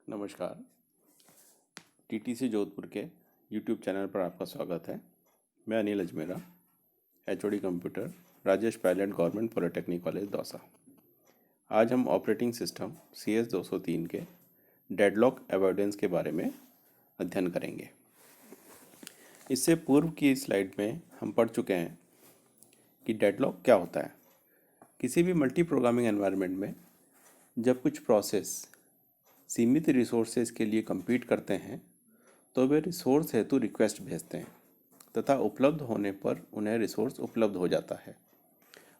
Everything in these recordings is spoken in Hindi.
नमस्कार। टीटीसी जोधपुर के यूट्यूब चैनल पर आपका स्वागत है। मैं Anil Ajmera, HOD computer, Rajesh Pilot government polytechnic college Dausa. आज हम ऑपरेटिंग सिस्टम CS 203 के डेडलॉक अवॉइडेंस के बारे में अध्ययन करेंगे। इससे पूर्व की स्लाइड में हम पढ़ चुके हैं कि डेडलॉक क्या होता है। किसी भी मल्टी प्रोग्रामिंग एनवायरनमेंट में जब कुछ प्रोसेस सीमित रिसोर्सेज के लिए compete करते हैं तो वे रिसोर्स हेतु रिक्वेस्ट भेजते हैं तथा उपलब्ध होने पर उन्हें रिसोर्स उपलब्ध हो जाता है,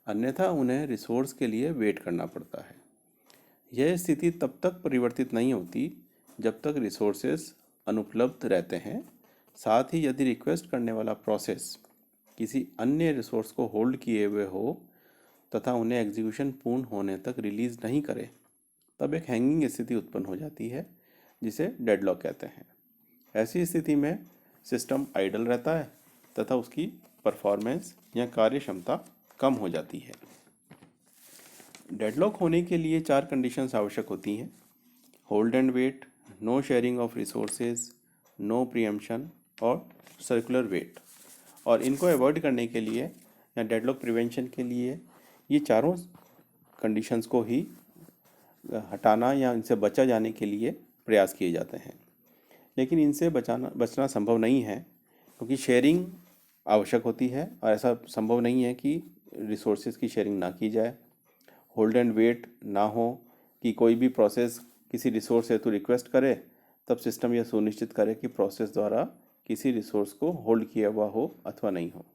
अन्यथा उन्हें रिसोर्स के लिए वेट करना पड़ता है। यह स्थिति तब तक परिवर्तित नहीं होती जब तक रिसोर्सेज अनुपलब्ध रहते हैं। साथ ही यदि रिक्वेस्ट करने वाला प्रोसेस किसी अन्य रिसोर्स को होल्ड किए हुए हो तथा उन्हें एग्जीक्यूशन पूर्ण होने तक रिलीज नहीं करे, तब एक हैंगिंग स्थिति उत्पन्न हो जाती है जिसे डेडलॉक कहते हैं। ऐसी स्थिति में सिस्टम आइडल रहता है तथा उसकी परफॉर्मेंस या कार्य क्षमता कम हो जाती है। डेडलॉक होने के लिए 4 कंडीशंस आवश्यक होती हैं: hold and wait, no sharing of resources, no preemption और सर्कुलर वेट। और इनको अवॉइड करने के लिए या डेडलॉक प्रिवेंशन के लिए ये चारों कंडीशंस को ही हटाना या इनसे बचा जाने के लिए प्रयास किए जाते हैं। लेकिन इनसे बचना संभव नहीं है क्योंकि शेयरिंग आवश्यक होती है और ऐसा संभव नहीं है कि रिसोर्सेज की शेयरिंग ना की जाए। होल्ड एंड वेट ना हो कि कोई भी प्रोसेस किसी रिसोर्स हेतु रिक्वेस्ट करे तब सिस्टम यह सुनिश्चित करे कि प्रोसेस द्वारा किसी रिसोर्स को होल्ड किया हुआ हो अथवा नहीं हो।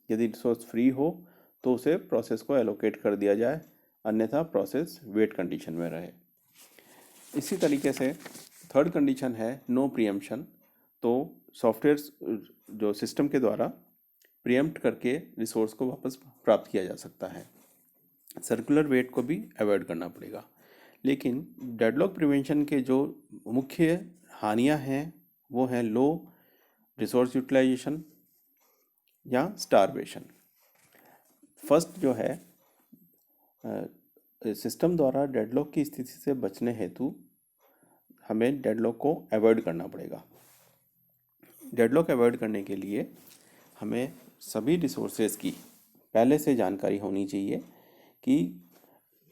यदि रिसोर्स फ्री हो तो उसे प्रोसेस को एलोकेट कर दिया जाए, अन्यथा प्रोसेस वेट कंडीशन में रहे। इसी तरीके से थर्ड कंडीशन है नो प्रीएम्पशन। तो सॉफ्टवेयर जो सिस्टम के द्वारा प्रीएम्प्ट करके रिसोर्स को वापस प्राप्त किया जा सकता है। सर्कुलर वेट को भी अवॉइड करना पड़ेगा। लेकिन डेडलॉक प्रिवेंशन के जो मुख्य हानियां हैं वो हैं लो रिसोर्स यूटिलाइजेशन या स्टारवेशन। फर्स्ट जो है, सिस्टम द्वारा डेडलॉक की स्थिति से बचने हेतु हमें डेडलॉक को अवॉइड करना पड़ेगा। डेडलॉक अवॉइड करने के लिए हमें सभी रिसोर्सेज की पहले से जानकारी होनी चाहिए कि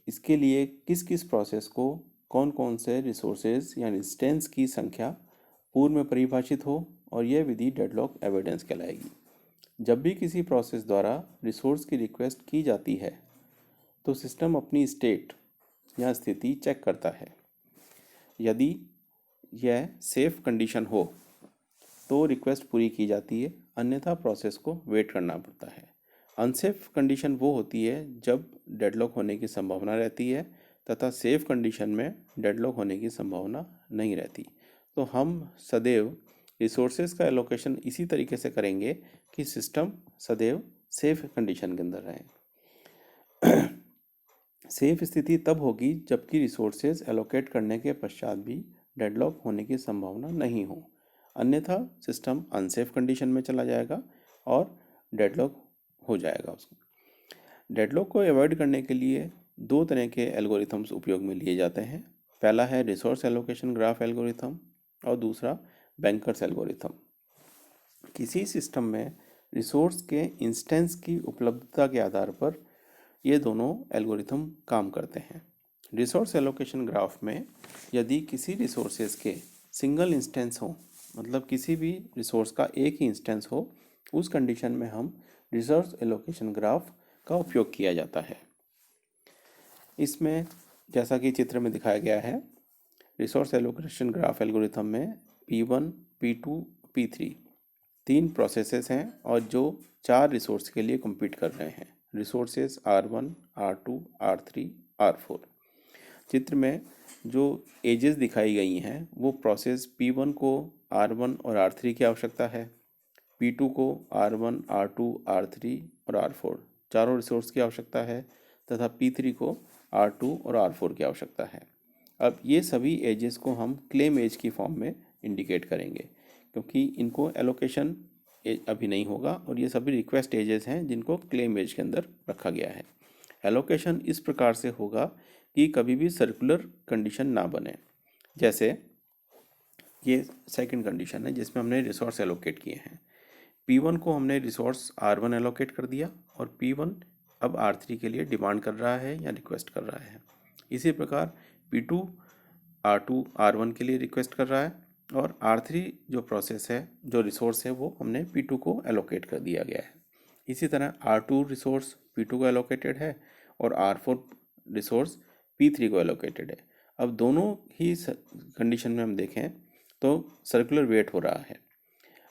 इसके लिए किस किस प्रोसेस को कौन कौन से रिसोर्सेज या इंस्टेंस की संख्या पूर्व में परिभाषित हो, और यह विधि डेडलॉक अवॉइडेंस कहलाएगी। जब भी किसी प्रोसेस द्वारा रिसोर्स की रिक्वेस्ट की जाती है तो सिस्टम अपनी स्टेट या स्थिति चेक करता है। यदि यह सेफ कंडीशन हो तो रिक्वेस्ट पूरी की जाती है, अन्यथा प्रोसेस को वेट करना पड़ता है। अनसेफ कंडीशन वो होती है जब डेडलॉक होने की संभावना रहती है तथा सेफ कंडीशन में डेडलॉक होने की संभावना नहीं रहती। तो हम सदैव रिसोर्सेज का एलोकेशन इसी तरीके से करेंगे कि सिस्टम सदैव सेफ कंडीशन के अंदर रहे। सेफ स्थिति तब होगी जबकि रिसोर्सेज एलोकेट करने के पश्चात भी डेडलॉक होने की संभावना नहीं हो, अन्यथा सिस्टम अनसेफ कंडीशन में चला जाएगा और डेडलॉक हो जाएगा उसको। डेडलॉक को अवॉइड करने के लिए 2 तरह के एल्गोरिथम्स उपयोग में लिए जाते हैं। पहला है रिसोर्स एलोकेशन ग्राफ एल्गोरिथम और दूसरा बैंकर्स एल्गोरिथम। किसी सिस्टम में रिसोर्स के इंस्टेंस की उपलब्धता के आधार पर ये दोनों एल्गोरिथम काम करते हैं। रिसोर्स एलोकेशन ग्राफ में यदि किसी रिसोर्सेज के सिंगल इंस्टेंस हो, मतलब किसी भी रिसोर्स का एक ही इंस्टेंस हो, उस कंडीशन में हम रिसोर्स एलोकेशन ग्राफ का उपयोग किया जाता है। इसमें जैसा कि चित्र में दिखाया गया है, रिसोर्स एलोकेशन ग्राफ एल्गोरिथम में P1, P2, P3 3 प्रोसेसेस हैं और जो 4 रिसोर्स के लिए compete कर रहे हैं। Resources R1, R2, R3, R4। चित्र में जो एजेस दिखाई गई हैं वो प्रोसेस P1 को R1 और R3 की आवश्यकता है, P2 को R1, R2, R3 और R4 चारों रिसोर्स की आवश्यकता है तथा P3 को R2 और R4 की आवश्यकता है। अब ये सभी एजेस को हम क्लेम एज की फॉर्म में इंडिकेट करेंगे क्योंकि इनको एलोकेशन अभी नहीं होगा और ये सभी रिक्वेस्ट एजेस हैं जिनको क्लेम एज के अंदर रखा गया है। एलोकेशन इस प्रकार से होगा कि कभी भी सर्कुलर कंडीशन ना बने। जैसे ये सेकंड कंडीशन है जिसमें हमने रिसोर्स एलोकेट किए हैं। P1 को हमने रिसोर्स R1 एलोकेट कर दिया और P1 अब R3 के लिए डिमांड कर रहा है या रिक्वेस्ट कर रहा है। इसी प्रकार P2 R2 R1 के लिए रिक्वेस्ट कर रहा है और R3 जो प्रोसेस है, जो रिसोर्स है, वो हमने P2 को एलोकेट कर दिया गया है। इसी तरह R2 रिसोर्स P2 को एलोकेटेड है और R4 रिसोर्स P3 को एलोकेटेड है। अब दोनों ही कंडीशन में हम देखें तो सर्कुलर वेट हो रहा है।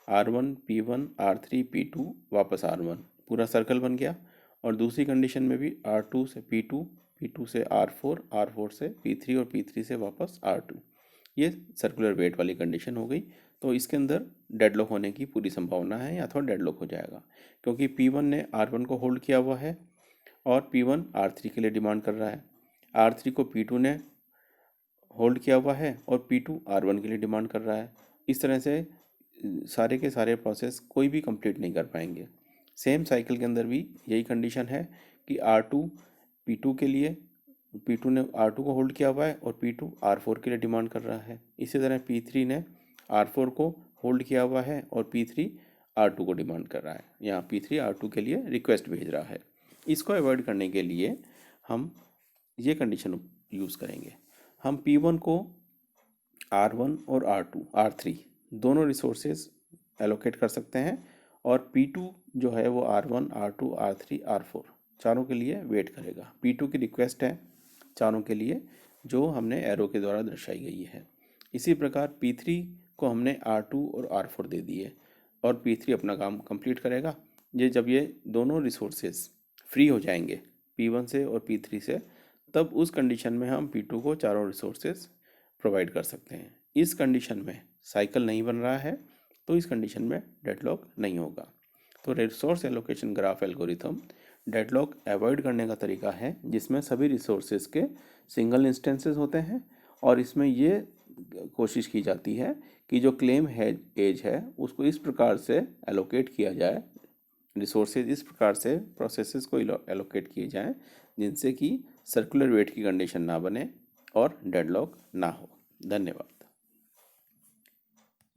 R1 P1 R3 P2 वापस R1, पूरा सर्कल बन गया। और दूसरी कंडीशन में भी R2 से P2, P2 से R4, R4 से P3 और P3 से वापस R2। ये सर्कुलर वेट वाली कंडीशन हो गई। तो इसके अंदर डेडलॉक होने की पूरी संभावना है या तो डेडलॉक हो जाएगा, क्योंकि P1 ने R1 को होल्ड किया हुआ है और P1 R3 के लिए डिमांड कर रहा है। R3 को P2 ने होल्ड किया हुआ है और P2 R1 के लिए डिमांड कर रहा है। इस तरह से सारे के सारे प्रोसेस कोई भी कंप्लीट नहीं कर पाएंगे। सेम साइकिल के अंदर भी यही कंडीशन है कि R2 P2 के लिए, P2 ने R2 को होल्ड किया हुआ है और P2 R4 के लिए डिमांड कर रहा है। इसी तरह P3 ने R4 को होल्ड किया हुआ है और P3 R2 को डिमांड कर रहा है। यहाँ P3 R2 के लिए रिक्वेस्ट भेज रहा है। इसको अवॉइड करने के लिए हम ये कंडीशन यूज़ करेंगे। हम P1 को R1 और R2 R3 दोनों रिसोर्सेज एलोकेट कर सकते हैं और P2 जो है वो R1 R2 R3 R4 चारों के लिए वेट करेगा। P2 की रिक्वेस्ट है चारों के लिए, जो हमने एरो के द्वारा दर्शाई गई है। इसी प्रकार P3 को हमने R2 और R4 दे दिए और P3 अपना काम कंप्लीट करेगा। जब ये दोनों रिसोर्सेज फ्री हो जाएंगे P1 से और P3 से, तब उस कंडीशन में हम P2 को चारों रिसोर्सेज प्रोवाइड कर सकते हैं। इस कंडीशन में साइकिल नहीं बन रहा है तो इस कंडीशन में डेडलॉक नहीं होगा। तो resource allocation graph algorithm deadlock avoid करने का तरीका है जिसमें सभी रिसोर्सेज के सिंगल इंस्टेंसेस होते हैं और इसमें ये कोशिश की जाती है कि जो क्लेम है एज है उसको इस प्रकार से एलोकेट किया जाए, रिसोर्सेज इस प्रकार से प्रोसेसेस को एलोकेट किए जाएं जिनसे कि सर्कुलर वेट की कंडीशन ना बने और डेडलॉक ना हो। धन्यवाद।